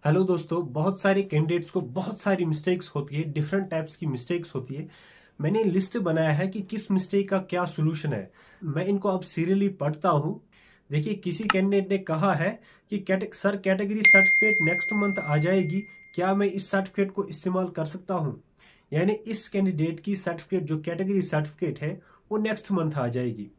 Hello दोस्तों, बहुत सारे कैंडिडेट्स को बहुत सारी मिस्टेक्स होती है, डिफरेंट टाइप्स की मिस्टेक्स होती है। मैंने लिस्ट बनाया है कि किस मिस्टेक का क्या सोल्यूशन है। मैं इनको अब सीरियली पढ़ता हूँ। देखिए, किसी कैंडिडेट ने कहा है कि sir category certificate next month आ जाएगी, क्या मैं इस सर्टिफिकेट को इस्तेमाल कर सकता हूँ? यानी इस कैंडिडेट की सर्टिफिकेट जो कैटेगरी सर्टिफिकेट है वो नेक्स्ट मंथ आ जाएगी।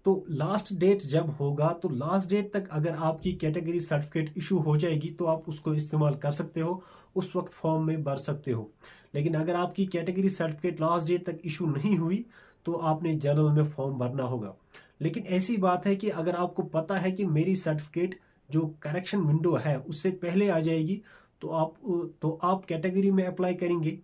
तो लास्ट डेट जब होगा तो लास्ट डेट तक अगर आपकी कैटेगरी सर्टिफिकेट इशू हो जाएगी तो आप उसको इस्तेमाल कर सकते हो, उस वक्त फॉर्म में भर सकते हो। लेकिन अगर आपकी कैटेगरी सर्टिफिकेट लास्ट डेट तक इशू नहीं हुई तो आपने जनरल में फॉर्म भरना होगा। लेकिन ऐसी बात है कि अगर आपको पता है कि मेरी सर्टिफिकेट जो करेक्शन विंडो है उससे पहले आ जाएगी तो आप कैटेगरी में अप्लाई करेंगे।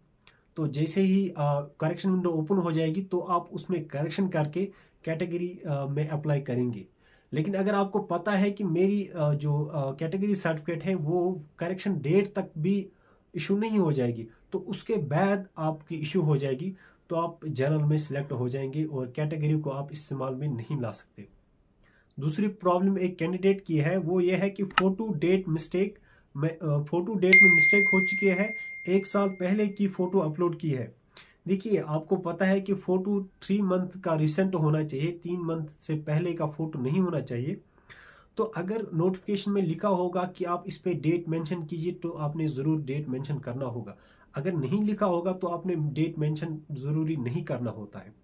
तो जैसे ही करेक्शन विंडो ओपन हो जाएगी तो आप उसमें करेक्शन करके कैटेगरी में अप्लाई करेंगे। लेकिन अगर आपको पता है कि मेरी जो कैटेगरी सर्टिफिकेट है वो करेक्शन डेट तक भी इशू नहीं हो जाएगी तो उसके बाद आपकी इशू हो जाएगी, तो आप जनरल में सिलेक्ट हो जाएंगे और कैटेगरी को आप इस्तेमाल में नहीं ला सकते। दूसरी प्रॉब्लम एक कैंडिडेट की है, वो ये है कि फोटो डेट में मिस्टेक हो चुकी है। 1 साल पहले की फोटो अपलोड की है। देखिए, आपको पता है कि फोटो 3 मंथ का रिसेंट होना चाहिए, 3 मंथ से पहले का फोटो नहीं होना चाहिए। तो अगर नोटिफिकेशन में लिखा होगा कि आप इस पे डेट मेंशन कीजिए तो आपने ज़रूर डेट मेंशन करना होगा। अगर नहीं लिखा होगा तो आपने डेट मेंशन ज़रूरी नहीं करना होता है।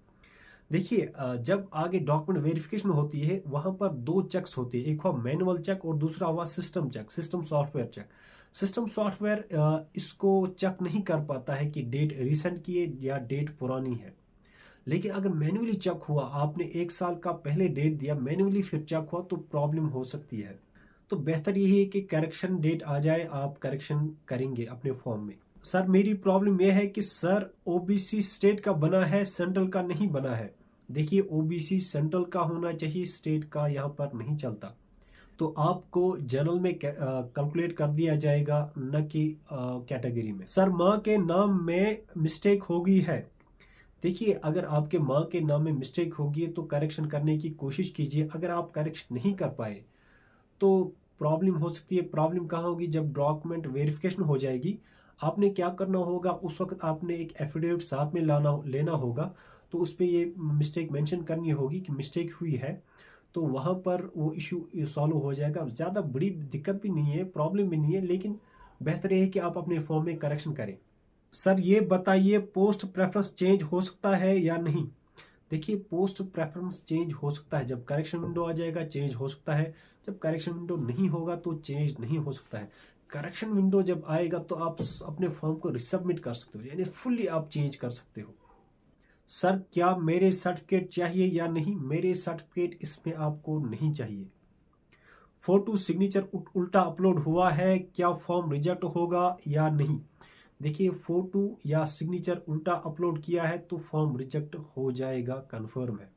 देखिए, जब आगे डॉक्यूमेंट वेरिफिकेशन होती है वहां पर दो चेक्स होते हैं, एक हुआ मैनुअल चेक और दूसरा हुआ system check, system software check. System software इसको चेक नहीं कर पाता है कि डेट रिसेंट की है या डेट पुरानी है। लेकिन अगर मैन्युअली चेक हुआ, आपने 1 साल का पहले डेट दिया, मैन्युअली फिर चेक हुआ तो प्रॉब्लम हो सकती है। तो बेहतर यही है कि करेक्शन डेट आ जाए, आप करेक्शन करेंगे अपने फॉर्म में। सर मेरी प्रॉब्लम यह है कि सर ओबीसी स्टेट का बना है, सेंट्रल का नहीं बना है। देखिए, ओबीसी सेंट्रल का होना चाहिए, स्टेट का यहाँ पर नहीं चलता। तो आपको जनरल में कैलकुलेट कर दिया जाएगा, न कि कैटेगरी में। सर माँ के नाम में मिस्टेक होगी है। देखिए, अगर आपके माँ के नाम में मिस्टेक होगी तो करेक्शन करने की कोशिश कीजिए। अगर आप करेक्शन नहीं कर पाए तो प्रॉब्लम हो सकती है। प्रॉब्लम कहाँ होगी? जब डॉक्यूमेंट वेरिफिकेशन हो जाएगी, आपने क्या करना होगा, उस वक्त आपने एक एफिडेविट साथ में लेना होगा। तो उस पर ये मिस्टेक मेंशन करनी होगी कि मिस्टेक हुई है, तो वहाँ पर वो इशू सॉल्व हो जाएगा। ज़्यादा बड़ी दिक्कत भी नहीं है, प्रॉब्लम भी नहीं है, लेकिन बेहतर ये है कि आप अपने फॉर्म में करेक्शन करें। सर ये बताइए, पोस्ट प्रेफरेंस चेंज हो सकता है या नहीं? देखिए, पोस्ट प्रेफरेंस चेंज हो सकता है, जब करेक्शन विंडो आ जाएगा चेंज हो सकता है। जब करेक्शन विंडो नहीं होगा तो चेंज नहीं हो सकता है। करेक्शन विंडो जब आएगा तो आप अपने फॉर्म को रिसबमिट कर सकते हो, यानी फुल्ली आप चेंज कर सकते हो। सर क्या मेरे सर्टिफिकेट चाहिए या नहीं? मेरे सर्टिफिकेट इसमें आपको नहीं चाहिए। फोटो सिग्नेचर उल्टा अपलोड हुआ है, क्या फॉर्म रिजेक्ट होगा या नहीं? देखिए, फोटो या सिग्नेचर उल्टा अपलोड किया है तो फॉर्म रिजेक्ट हो जाएगा, कंफर्म है।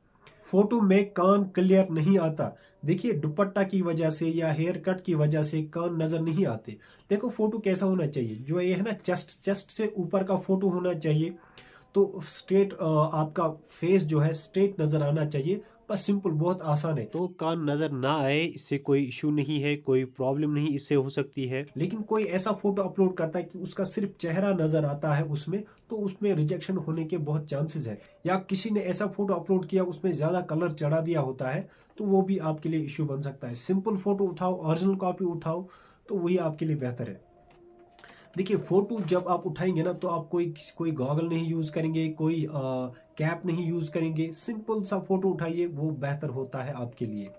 फोटो में कान क्लियर नहीं आता। देखिए, दुपट्टा की वजह से या हेयर कट की वजह से कान नजर नहीं आते। देखो, फोटो कैसा होना चाहिए, जो ये है ना, चेस्ट से ऊपर का फोटो होना चाहिए। तो स्ट्रेट आपका फेस जो है स्ट्रेट नजर आना चाहिए। बस सिंपल, बहुत आसान है। तो कान नजर ना आए, इससे कोई इशू नहीं है, कोई प्रॉब्लम नहीं इससे हो सकती है। लेकिन कोई ऐसा फोटो अपलोड करता है कि उसका सिर्फ चेहरा नजर आता है उसमें, तो उसमें रिजेक्शन होने के बहुत चांसेस है। या किसी ने ऐसा फोटो अपलोड किया उसमें ज्यादा कलर चढ़ा दिया होता है, तो वो भी आपके लिए इशू बन सकता है। सिंपल फोटो उठाओ, ओरिजिनल कॉपी उठाओ, तो वही आपके लिए बेहतर है। देखिए, फोटो जब आप उठाएंगे ना तो आप कोई कोई गॉगल नहीं यूज करेंगे, कोई कैप नहीं यूज करेंगे, सिंपल सा फोटो उठाइए, वो बेहतर होता है आपके लिए।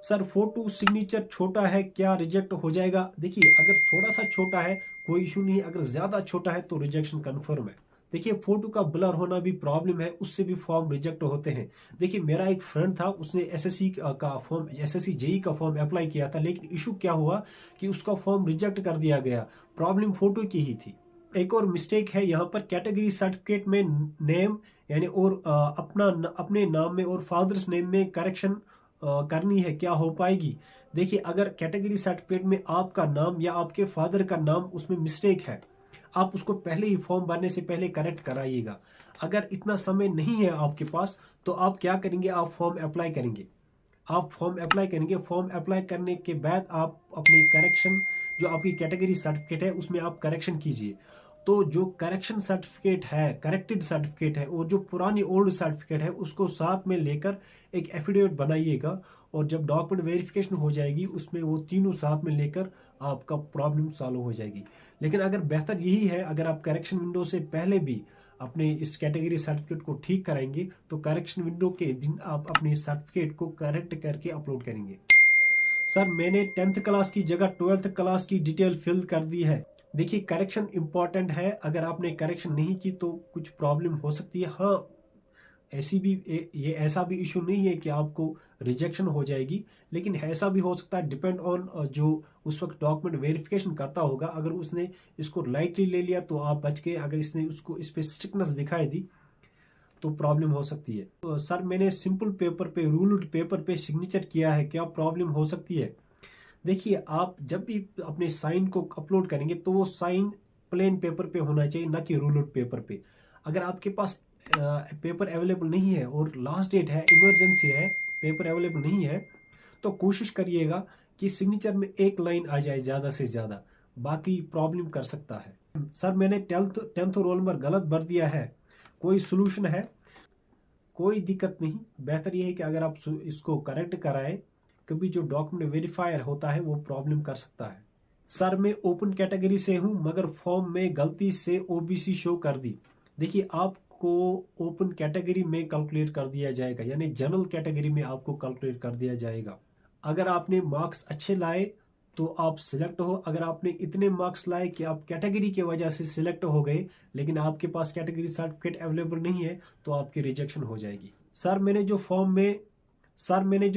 सर फोटो सिग्नेचर छोटा है, क्या रिजेक्ट हो जाएगा? देखिए, अगर थोड़ा सा छोटा है कोई इशू नहीं है, अगर ज्यादा छोटा है तो रिजेक्शन कंफर्म है। देखिए, फोटो का ब्लर होना भी प्रॉब्लम है, उससे भी फॉर्म रिजेक्ट होते हैं। देखिए, मेरा एक फ्रेंड था, उसने एसएससी का फॉर्म, एसएससी जेई का फॉर्म अप्लाई किया था, लेकिन इशू क्या हुआ कि उसका फॉर्म रिजेक्ट कर दिया गया। प्रॉब्लम फोटो की ही थी। एक और मिस्टेक है यहाँ पर, कैटेगरी सर्टिफिकेट में नेम यानी और अपने नाम में और फादर्स नेम में करेक्शन करनी है, क्या हो पाएगी? देखिए, अगर कैटेगरी सर्टिफिकेट में आपका नाम या आपके फादर का नाम उसमें मिस्टेक है, आप उसको पहले ही फॉर्म भरने से पहले करेक्ट कराइएगा। अगर इतना समय नहीं है आपके पास तो आप क्या करेंगे, आप फॉर्म अप्लाई करेंगे। आप फॉर्म अप्लाई करेंगे, फॉर्म अप्लाई करने के बाद आप अपनी करेक्शन जो आपकी कैटेगरी सर्टिफिकेट है उसमें आप करेक्शन कीजिए। तो जो करेक्शन सर्टिफिकेट है, करेक्टेड सर्टिफिकेट है, और जो पुरानी ओल्ड सर्टिफिकेट है उसको साथ में लेकर एक एफिडेविट बनाइएगा, और जब डॉक्यूमेंट वेरिफिकेशन हो जाएगी उसमें वो तीनों साथ में लेकर आपका प्रॉब्लम सॉल्व हो जाएगी। लेकिन अगर बेहतर यही है, अगर आप करेक्शन विंडो से पहले भी अपने इस कैटेगरी सर्टिफिकेट को ठीक कराएंगे तो करेक्शन विंडो के दिन आप अपने सर्टिफिकेट को करेक्ट करके अपलोड करेंगे। सर मैंने 10th क्लास की जगह 12th क्लास की डिटेल फिल कर दी है। देखिए करेक्शन इंपॉर्टेंट है, अगर आपने करेक्शन नहीं की तो कुछ प्रॉब्लम हो सकती है। हाँ, ऐसी भी ये ऐसा भी इशू नहीं है कि आपको रिजेक्शन हो जाएगी, लेकिन ऐसा भी हो सकता है, डिपेंड ऑन जो उस वक्त डॉक्यूमेंट वेरिफिकेशन करता होगा। अगर उसने इसको लाइटली ले लिया तो आप बच गए, अगर इसने उसको इस पे स्ट्रिक्टनेस दिखाई दी तो प्रॉब्लम हो सकती है। तो सर मैंने सिंपल पेपर पे, रूल्ड पेपर पे सिग्नेचर किया है, क्या प्रॉब्लम हो सकती है? देखिए आप जब भी अपने साइन को अपलोड करेंगे तो वो साइन प्लेन पेपर पे होना चाहिए, ना कि रूल्ड पेपर पे। अगर आपके पास पेपर अवेलेबल नहीं है और लास्ट डेट है, इमरजेंसी है, पेपर अवेलेबल नहीं है, तो कोशिश करिएगा कि सिग्नेचर में एक लाइन आ जाए ज़्यादा से ज़्यादा, बाकी प्रॉब्लम कर सकता है। सर मैंने टेंथ रोल नंबर गलत भर दिया है, कोई सोल्यूशन है? कोई दिक्कत नहीं, बेहतर यह है कि अगर आप इसको करेक्ट कराएं, कभी जो डॉक्यूमेंट वेरीफायर होता है वो प्रॉब्लम कर सकता है। सर मैं ओपन कैटेगरी से हूं मगर फॉर्म में गलती से ओबीसी शो कर दी। देखिए आपको ओपन कैटेगरी में कैलकुलेट कर दिया जाएगा, यानी जनरल कैटेगरी में आपको कैलकुलेट कर दिया जाएगा। अगर आपने मार्क्स अच्छे लाए तो आप सिलेक्ट हो, अगर आपने इतने मार्क्स लाए कि आप कैटेगरी की वजह से सिलेक्ट हो गए लेकिन आपके पास कैटेगरी सर्टिफिकेट अवेलेबल नहीं है तो आपकी रिजेक्शन हो जाएगी। सर मैंने जो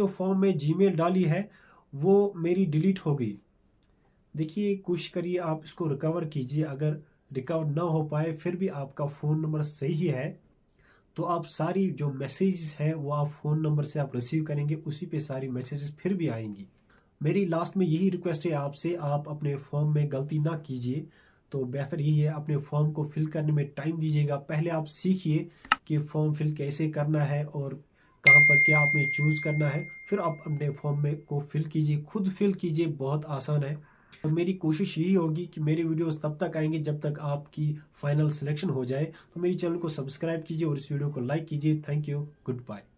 फॉर्म में जीमेल डाली है वो मेरी डिलीट हो गई। देखिए कोशिश करिए आप इसको रिकवर कीजिए, अगर रिकवर ना हो पाए फिर भी आपका फ़ोन नंबर सही है तो आप सारी जो मैसेजेस है वो आप फ़ोन नंबर से आप रिसीव करेंगे, उसी पे सारी मैसेजेस फिर भी आएंगी। मेरी लास्ट में यही रिक्वेस्ट है आपसे, आप अपने फॉर्म में गलती ना कीजिए। तो बेहतर यही है, अपने फॉर्म को फिल करने में टाइम दीजिएगा। पहले आप सीखिए कि फॉर्म फिल कैसे करना है और कहाँ पर क्या आपने चूज़ करना है, फिर आप अपने फॉर्म में को फिल कीजिए, खुद फिल कीजिए, बहुत आसान है। और मेरी कोशिश यही होगी कि मेरे वीडियोस तब तक आएंगे जब तक आपकी फाइनल सिलेक्शन हो जाए। तो मेरी चैनल को सब्सक्राइब कीजिए और इस वीडियो को लाइक कीजिए। Thank you, good bye.